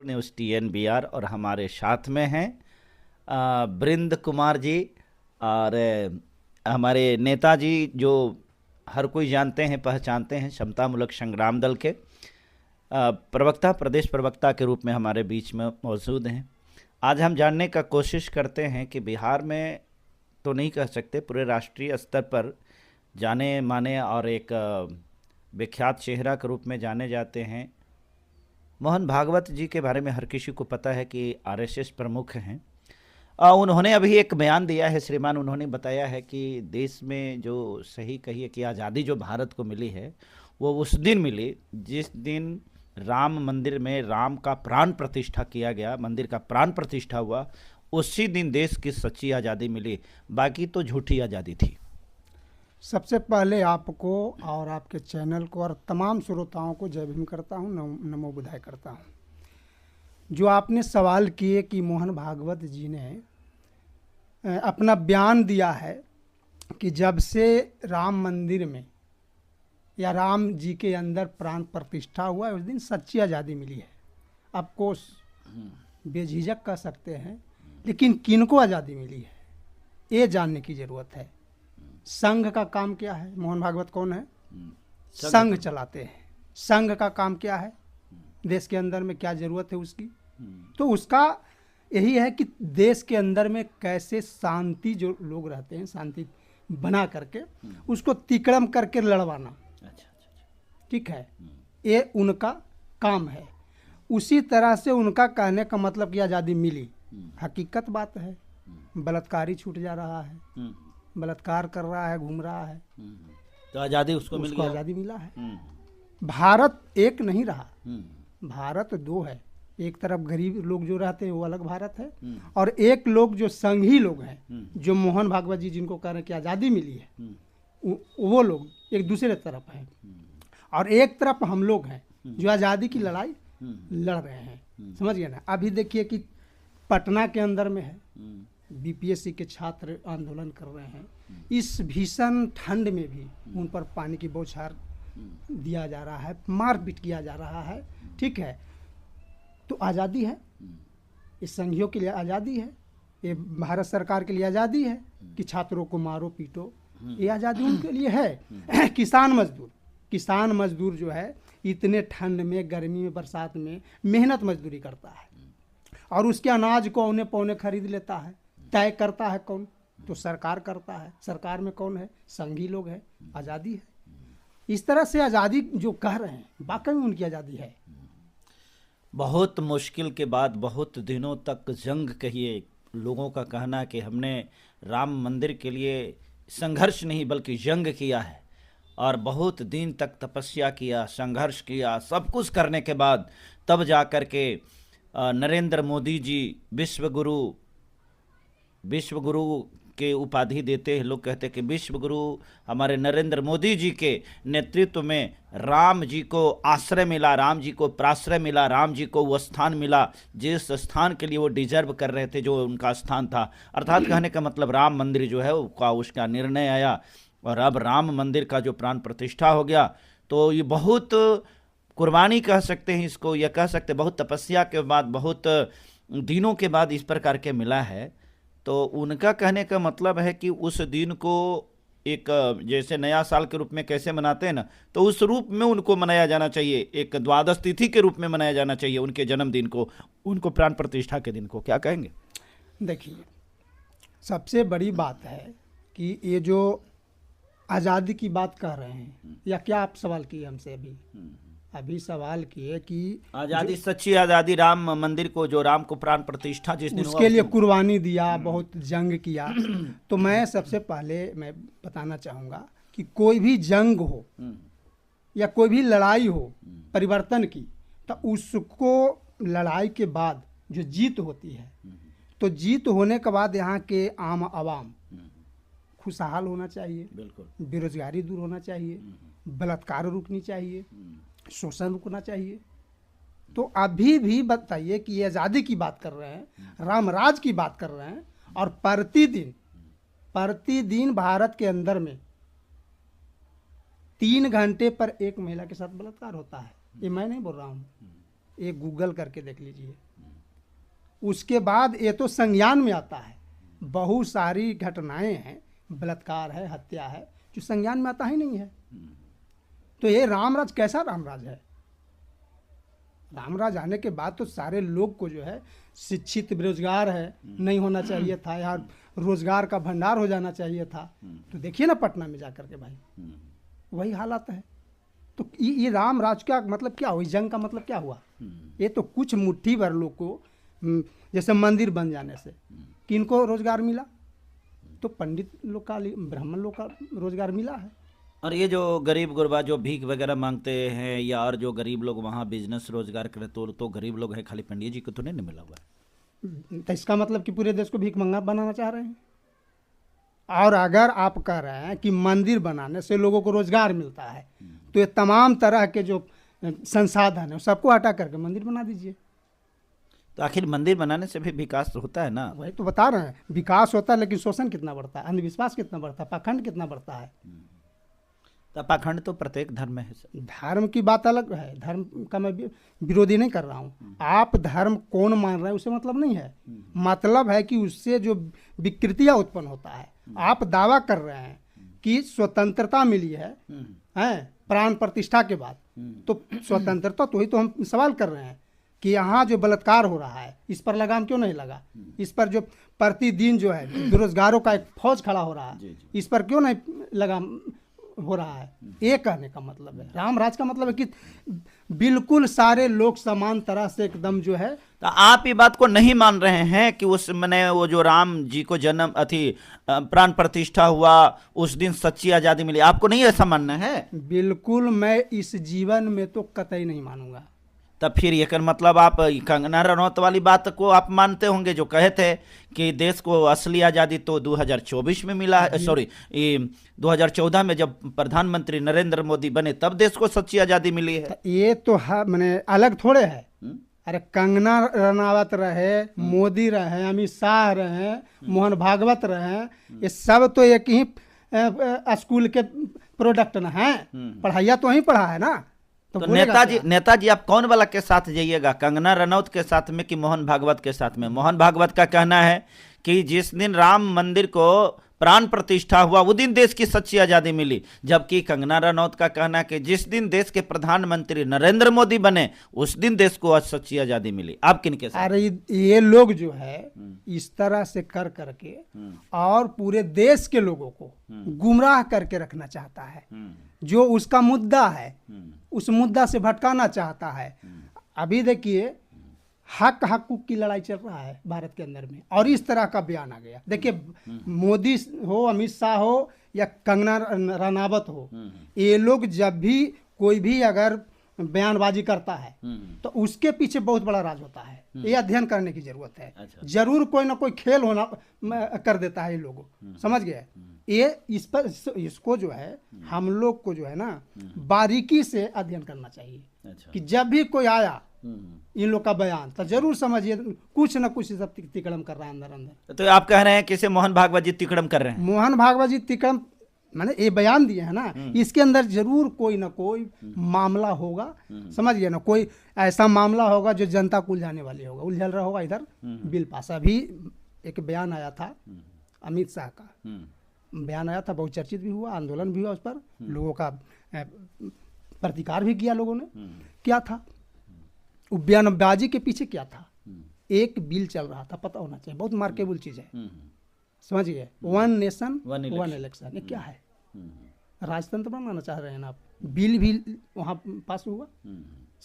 News TNBR और हमारे साथ में हैं बृंद कुमार जी और हमारे नेताजी जो हर कोई जानते हैं पहचानते हैं, समतामूलक संग्राम दल के प्रवक्ता, प्रदेश प्रवक्ता के रूप में हमारे बीच में मौजूद हैं। आज हम जानने का कोशिश करते हैं कि बिहार में तो नहीं कह सकते, पूरे राष्ट्रीय स्तर पर जाने माने और एक विख्यात चेहरा के रूप में जाने जाते हैं मोहन भागवत जी के बारे में हर किसी को पता है कि RSS प्रमुख हैं। उन्होंने अभी एक बयान दिया है श्रीमान, उन्होंने बताया है कि देश में जो सही कहिए कि आज़ादी जो भारत को मिली है वो उस दिन मिली जिस दिन राम मंदिर में राम का प्राण प्रतिष्ठा किया गया, मंदिर का प्राण प्रतिष्ठा हुआ, उसी दिन देश की सच्ची आज़ादी मिली, बाकी तो झूठी आज़ादी थी। सबसे पहले आपको और आपके चैनल को और तमाम श्रोताओं को जय भीम करता हूँ, नमो बुधाय करता हूँ। जो आपने सवाल किए कि मोहन भागवत जी ने अपना बयान दिया है कि जब से राम मंदिर में या राम जी के अंदर प्राण प्रतिष्ठा हुआ है उस दिन सच्ची आज़ादी मिली है। आपको बेझिझक कह सकते हैं, लेकिन किनको आज़ादी मिली है ये जानने की ज़रूरत है। संघ का काम क्या है? मोहन भागवत कौन है? संघ चलाते हैं। संघ का काम क्या है? देश के अंदर में क्या जरूरत है उसकी, तो उसका यही है कि देश के अंदर में कैसे शांति जो लोग रहते हैं शांति बना करके उसको तिकड़म करके लड़वाना। ठीक है, ये उनका काम है। उसी तरह से उनका कहने का मतलब कि आज़ादी मिली, हकीकत बात है। बलात्कारी छूट जा रहा है, बलात्कार कर रहा है, घूम रहा है, तो आज़ादी उसको मिल गया, आज़ादी मिला है। भारत एक नहीं रहा, भारत दो है। एक तरफ गरीब लोग जो रहते हैं वो अलग भारत है, और एक लोग जो संघी लोग हैं जो मोहन भागवत जी जिनको कह रहे हैं कि आज़ादी मिली है, वो लोग एक दूसरे तरफ हैं, और एक तरफ हम लोग हैं जो आज़ादी की लड़ाई लड़ रहे हैं। समझ गए ना? अभी देखिए कि पटना के अंदर में है, BPSC के छात्र आंदोलन कर रहे हैं। इस भीषण ठंड में भी उन पर पानी की बौछार दिया जा रहा है, मारपीट किया जा रहा है। ठीक है, तो आज़ादी है, इस संघियों के लिए आज़ादी है, ये भारत सरकार के लिए आज़ादी है कि छात्रों को मारो पीटो, ये आज़ादी उनके लिए है। किसान मजदूर जो है इतने ठंड में, गर्मी में, बरसात में मेहनत मजदूरी करता है और उसके अनाज को औने पौने खरीद लेता है। तय करता है कौन? तो सरकार करता है। सरकार में कौन है? संघी लोग है। आज़ादी है। इस तरह से आज़ादी जो कह रहे हैं वाकई में उनकी आज़ादी है। बहुत मुश्किल के बाद, बहुत दिनों तक जंग कहिए, लोगों का कहना कि हमने राम मंदिर के लिए संघर्ष नहीं बल्कि जंग किया है, और बहुत दिन तक तपस्या किया, संघर्ष किया, सब कुछ करने के बाद तब जा कर के नरेंद्र मोदी जी विश्व गुरु के उपाधि देते हैं। लोग कहते हैं कि विश्व गुरु हमारे नरेंद्र मोदी जी के नेतृत्व में राम जी को आश्रय मिला, राम जी को प्राश्रय मिला, राम जी को वो स्थान मिला जिस स्थान के लिए वो डिजर्व कर रहे थे, जो उनका स्थान था। अर्थात कहने का मतलब राम मंदिर जो है उसका निर्णय आया और अब राम मंदिर का जो प्राण प्रतिष्ठा हो गया, तो ये बहुत कुर्बानी कह सकते हैं इसको, या कह सकते बहुत तपस्या के बाद, बहुत दिनों के बाद इस प्रकार के मिला है। तो उनका कहने का मतलब है कि उस दिन को एक जैसे नया साल के रूप में कैसे मनाते हैं ना, तो उस रूप में उनको मनाया जाना चाहिए, एक द्वादश तिथि के रूप में मनाया जाना चाहिए उनके जन्मदिन को, उनको प्राण प्रतिष्ठा के दिन को। क्या कहेंगे? देखिए, सबसे बड़ी बात है कि ये जो आज़ादी की बात कर रहे हैं, या क्या आप सवाल किए हमसे? अभी सवाल किए कि आज़ादी, सच्ची आज़ादी, राम मंदिर को, जो राम को प्राण प्रतिष्ठा जिस दिन उसके लिए कुर्बानी दिया, बहुत जंग किया। तो मैं सबसे पहले मैं बताना चाहूँगा कि कोई भी जंग हो या कोई भी लड़ाई हो परिवर्तन की, तो उसको लड़ाई के बाद जो जीत होती है, तो जीत होने के बाद यहाँ के आम आवाम खुशहाल होना चाहिए, बिल्कुल, बेरोजगारी दूर होना चाहिए, बलात्कार रुकनी चाहिए, शोषण रुकना चाहिए। तो अभी भी बताइए कि ये आज़ादी की बात कर रहे हैं, रामराज की बात कर रहे हैं, और प्रतिदिन भारत के अंदर में 3 घंटे पर एक महिला के साथ बलात्कार होता है। ये मैं नहीं बोल रहा हूँ, ये गूगल करके देख लीजिए। उसके बाद ये तो संज्ञान में आता है, बहुत सारी घटनाएं हैं, बलात्कार है, हत्या है, जो संज्ञान में आता ही नहीं है। तो ये रामराज कैसा रामराज है? रामराज आने के बाद तो सारे लोग को जो है शिक्षित बेरोजगार है, नहीं होना चाहिए था, यार रोजगार का भंडार हो जाना चाहिए था। तो देखिए ना पटना में जाकर के भाई वही हालत है। तो ये रामराज का मतलब क्या हुआ, इस जंग का मतलब क्या हुआ? ये तो कुछ मुट्ठी भर लोग को जैसे मंदिर बन जाने से किनको रोजगार मिला? तो पंडित लोग का, ब्राह्मण लोग का रोजगार मिला है। और ये जो गरीब गुरबा जो भीख वगैरह मांगते हैं या और जो गरीब लोग वहाँ बिजनेस रोजगार करे तो गरीब लोग हैं, खाली पंडित जी को तो नहीं मिला हुआ है। तो इसका मतलब कि पूरे देश को भीख मंगा बनाना चाह रहे हैं। और अगर आप कह रहे हैं कि मंदिर बनाने से लोगों को रोजगार मिलता है, तो ये तमाम तरह के जो संसाधन है सबको हटा करके मंदिर बना दीजिए। तो आखिर मंदिर बनाने से भी विकास होता है ना? वही तो बता रहे हैं, विकास होता है, लेकिन शोषण कितना बढ़ता है, अंधविश्वास कितना बढ़ता है, पाखंड कितना बढ़ता है। तो पाखंड तो प्रत्येक धर्म में है सर। धर्म की बात अलग है, धर्म का मैं विरोधी नहीं कर रहा हूँ। आप धर्म कौन मान रहे हैं उससे मतलब नहीं है, मतलब है कि उससे जो विकृतियाँ उत्पन्न होता है। आप दावा कर रहे हैं कि स्वतंत्रता मिली है प्राण प्रतिष्ठा के बाद, तो स्वतंत्रता तो ही तो हम सवाल कर रहे हैं कि यहाँ जो बलात्कार हो रहा है इस पर लगाम क्यों नहीं लगा? इस पर जो प्रतिदिन जो है बेरोजगारों का एक फौज खड़ा हो रहा है, इस पर क्यों नहीं लगाम हो रहा है? ये कहने का मतलब है, रामराज का मतलब है कि बिल्कुल सारे लोग समान तरह से एकदम जो है। तो आप ये बात को नहीं मान रहे हैं कि उस मैंने वो जो राम जी को जन्म प्राण प्रतिष्ठा हुआ उस दिन सच्ची आजादी मिली, आपको नहीं ऐसा मानना है? बिल्कुल, मैं इस जीवन में तो कतई नहीं मानूंगा। तब फिर ये कर मतलब आप कंगना रनौत वाली बात को आप मानते होंगे जो कहे थे कि देश को असली आज़ादी तो 2024 में मिला है, सॉरी 2014 में जब प्रधानमंत्री नरेंद्र मोदी बने तब देश को सच्ची आज़ादी मिली है। ये तो मैंने अलग थोड़े है। अरे कंगना रनावत रहे, मोदी रहे, अमित शाह रहे, मोहन भागवत रहे, ये सब तो एक ही स्कूल के प्रोडक्ट न है, पढ़ाइया तो वहीं पढ़ा है ना। तो नेताजी आप कौन वाला के साथ जाइएगा, कंगना रनौत के साथ में कि मोहन भागवत के साथ में? मोहन भागवत का कहना है कि जिस दिन राम मंदिर को प्राण प्रतिष्ठा हुआ वो दिन देश की सच्ची आजादी मिली, जबकि कंगना रनौत का कहना है कि जिस दिन देश के प्रधानमंत्री नरेंद्र मोदी बने उस दिन देश को सच्ची आजादी मिली। आप किनके साथ? अरे ये लोग जो है इस तरह से कर करके और पूरे देश के लोगों को गुमराह करके रखना चाहता है, जो उसका मुद्दा है उस मुद्दा से भटकाना चाहता है। अभी देखिए हक हकूक की लड़ाई चल रहा है भारत के अंदर में, और इस तरह का बयान आ गया। देखिए मोदी हो, अमित शाह हो या कंगना रनावत हो, ये लोग जब भी कोई भी अगर बयानबाजी करता है तो उसके पीछे बहुत बड़ा राज होता है। ये अध्ययन करने की जरूरत है। अच्छा। जरूर कोई ना कोई खेल होना कर देता है ये लोगों, समझ गए? ये इस पर इसको जो है हम लोग को जो है ना बारीकी से अध्ययन करना चाहिए। अच्छा। कि जब भी कोई आया इन लोग का बयान तो जरूर समझिए कुछ ना कुछ सब तिकड़म कर रहा है अंदर अंदर। तो आप कह रहे हैं कि मोहन भागवत जी तिकड़म कर रहे हैं? मोहन भागवत जी तिकड़म मैंने ये बयान दिए है ना, इसके अंदर जरूर कोई ना कोई मामला होगा, समझिए ना, कोई ऐसा मामला होगा जो जनता को उलझाने वाली होगा, उलझल रहा होगा। इधर बिल पास अभी एक बयान आया था, अमित शाह का बयान आया था, बहुत चर्चित भी हुआ, आंदोलन भी हुआ, उस पर लोगों का प्रतिकार भी किया लोगों ने। क्या था वो बयानबाजी के पीछे? क्या था? एक बिल चल रहा था, पता होना चाहिए, बहुत मार्केबल चीज है, समझिए, वन नेशन वन इलेक्शन। ये क्या है? राजतंत्र बनाना चाह रहे हैं ना आप? बिल भी वहां पास हुआ,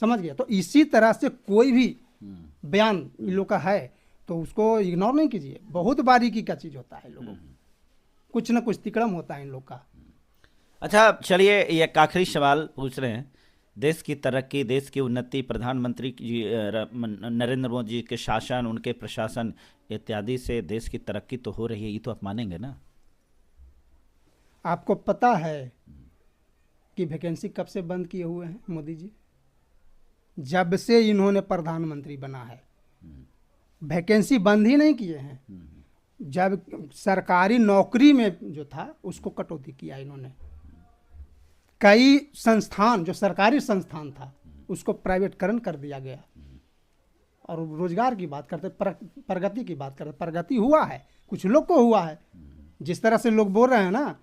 समझ गया? तो इसी तरह से कोई भी बयान इन लोग का है तो उसको इग्नोर नहीं कीजिए, बहुत बारीकी का चीज होता है लोगों को, कुछ ना कुछ तिकड़म होता है इन लोग का। अच्छा चलिए एक आखिरी सवाल पूछ रहे हैं, देश की तरक्की, देश की उन्नति, प्रधानमंत्री जी नरेंद्र मोदी जी के शासन, उनके प्रशासन इत्यादि से देश की तरक्की तो हो रही है, ये तो आप मानेंगे ना? आपको पता है कि वैकेंसी कब से बंद किए हुए हैं मोदी जी? जब से इन्होंने प्रधानमंत्री बना है वैकेंसी बंद ही नहीं किए हैं। जब सरकारी नौकरी में जो था उसको कटौती किया इन्होंने। कई संस्थान जो सरकारी संस्थान था उसको प्राइवेटकरण कर दिया गया। और रोजगार की बात करते, प्रगति की बात करते, प्रगति हुआ है, कुछ लोग को हुआ है। जिस तरह से लोग बोल रहे हैं ना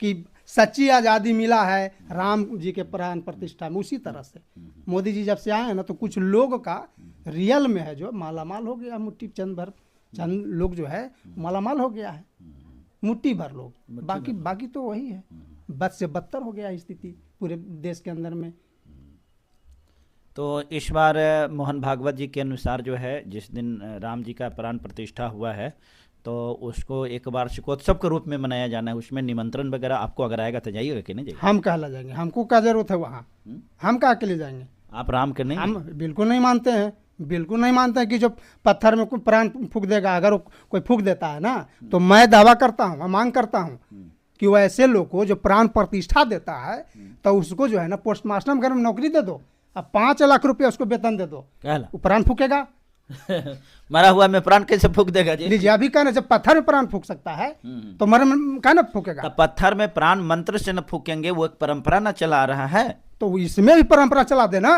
कि सच्ची आज़ादी मिला है राम जी के प्राण प्रतिष्ठा में, उसी तरह से मोदी जी जब से आए हैं ना, तो कुछ लोग का रियल में है जो मालामाल हो गया, मुट्ठी चंद लोग जो है मालामाल हो गया है, मुट्ठी भर लोग, बाकी तो वही है। बद से बदतर हो गया स्थिति पूरे देश के अंदर में। तो इस बार मोहन भागवत जी के अनुसार जो है, जिस दिन राम जी का प्राण प्रतिष्ठा हुआ है, तो उसको एक वार्षिकोत्सव के रूप में मनाया जाना है। उसमें निमंत्रण वगैरह आपको अगर आएगा तो जाइएगा कि नहीं जाइएगा? हम कहला जाएंगे, हमको क्या जरूरत है वहाँ, हम क्या अकेले जाएंगे? आप राम के नहीं? हम बिल्कुल नहीं मानते हैं, बिल्कुल नहीं मानते हैं कि जो पत्थर में कोई प्राण फूंक देगा। अगर कोई फूंक देता है ना, तो मैं दावा करता हूँ, मैं मांग करता हूँ कि वो ऐसे लोग को जो प्राण प्रतिष्ठा देता है, तो उसको जो है ना पोस्टमास्टर घर में नौकरी दे दो, अब 5 लाख रुपया उसको वेतन दे दो, वो प्राण फूकेगा। मरा हुआ में प्राण कैसे फूक देगा जी? लीजिए, अभी कहना जब पत्थर में प्राण फूक सकता है तो मर में क्या ना फूकेगा? तो पत्थर में प्राण मंत्र से न फूकेंगे, वो एक परंपरा न चला रहा है, तो इसमें भी परंपरा चला देना।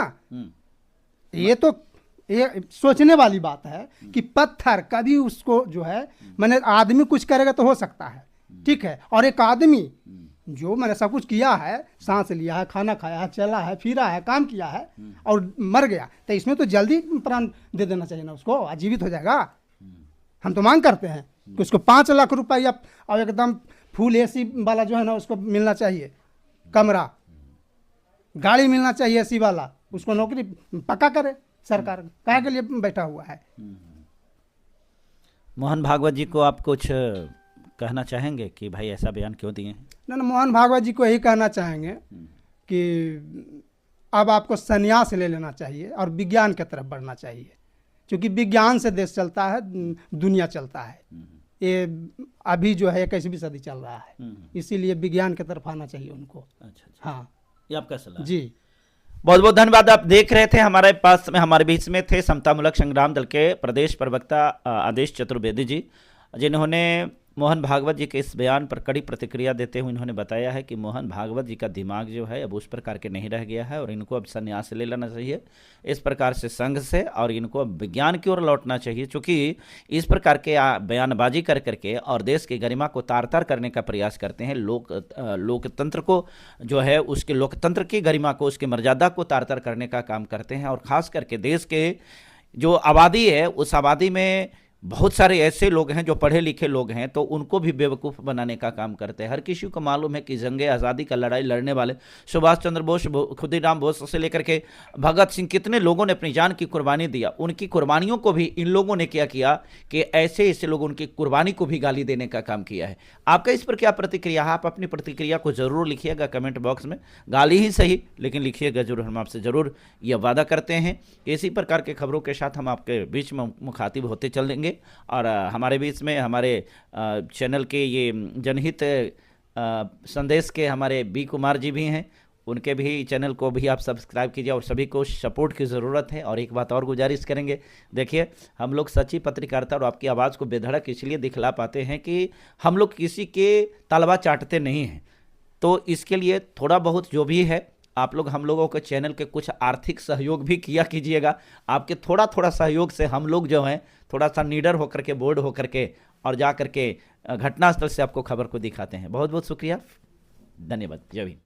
ये तो ये सोचने वाली बात है कि पत्थर कभी उसको जो है, मैंने आदमी कुछ करेगा तो हो सकता है, ठीक है, और एक आदमी जो मैंने सब कुछ किया है, सांस लिया है, खाना खाया है, चला है, फिरा है, काम किया है और मर गया, तो इसमें तो जल्दी प्राण दे देना चाहिए ना, उसको आजीवित हो जाएगा। हम तो मांग करते हैं कि उसको 5 लाख रुपया और एकदम फुल एसी वाला जो है ना उसको मिलना चाहिए, कमरा, गाड़ी मिलना चाहिए एसी वाला, उसको नौकरी पक्का करे सरकार, काहे के लिए बैठा हुआ है। मोहन भागवत जी को आप कुछ कहना चाहेंगे कि भाई ऐसा बयान क्यों दिए हैं? ना, मोहन भागवत जी को यही कहना चाहेंगे कि अब आपको संन्यास ले लेना चाहिए और विज्ञान की तरफ बढ़ना चाहिए, क्योंकि विज्ञान से देश चलता है, दुनिया चलता है। ये अभी जो है 21वीं सदी चल रहा है, इसीलिए विज्ञान की तरफ आना चाहिए उनको। अच्छा, हाँ, ये आपका सलाह जी। बहुत बहुत धन्यवाद। आप देख रहे थे हमारे पास में, हमारे बीच में थे समतामूलक संग्राम दल के प्रदेश प्रवक्ता आदेश चतुर्वेदी जी, जिन्होंने मोहन भागवत जी के इस बयान पर कड़ी प्रतिक्रिया देते हुए इन्होंने बताया है कि मोहन भागवत जी का दिमाग जो है अब उस प्रकार के नहीं रह गया है और इनको अब संन्यास ले लेना चाहिए इस प्रकार से संघ से, और इनको अब विज्ञान की ओर लौटना चाहिए, क्योंकि इस प्रकार के बयानबाजी कर करके और देश की गरिमा को तार तार करने का प्रयास करते हैं। लोकतंत्र को जो है, उसके लोकतंत्र की गरिमा को, उसकी मर्यादा को तार तार करने का काम करते हैं। और ख़ास करके देश के जो आबादी है, उस आबादी में बहुत सारे ऐसे लोग हैं जो पढ़े लिखे लोग हैं, तो उनको भी बेवकूफ़ बनाने का काम करते हैं। हर किसी को मालूम है कि जंगे आज़ादी का लड़ाई लड़ने वाले सुभाष चंद्र बोस, खुदीराम बोस से लेकर के भगत सिंह, कितने लोगों ने अपनी जान की कुर्बानी दिया। उनकी कुर्बानियों को भी इन लोगों ने क्या किया कि ऐसे ऐसे लोग उनकी कुर्बानी को भी गाली देने का काम किया है। आपका इस पर क्या प्रतिक्रिया है? आप अपनी प्रतिक्रिया को ज़रूर लिखिएगा कमेंट बॉक्स में, गाली ही सही लेकिन लिखिएगा जरूर। हम आपसे ज़रूर यह वादा करते हैं कि इसी प्रकार के खबरों के साथ हम आपके बीच में मुखातिब होते चलेंगे। और हमारे बीच में हमारे चैनल के ये जनहित संदेश के हमारे बी कुमार जी भी हैं, उनके भी चैनल को भी आप सब्सक्राइब कीजिए और सभी को सपोर्ट की ज़रूरत है। और एक बात और गुजारिश करेंगे, देखिए हम लोग सच्ची पत्रकारिता और आपकी आवाज़ को बेधड़क इसलिए दिखला पाते हैं कि हम लोग किसी के तलवा चाटते नहीं हैं। तो इसके लिए थोड़ा बहुत जो भी है, आप लोग हम लोगों के चैनल के कुछ आर्थिक सहयोग भी किया कीजिएगा। आपके थोड़ा थोड़ा सहयोग से हम लोग जो हैं थोड़ा सा नीडर होकर के, बोर्ड होकर के और जा करके घटनास्थल से आपको खबर को दिखाते हैं। बहुत बहुत शुक्रिया, धन्यवाद। जय हिंद।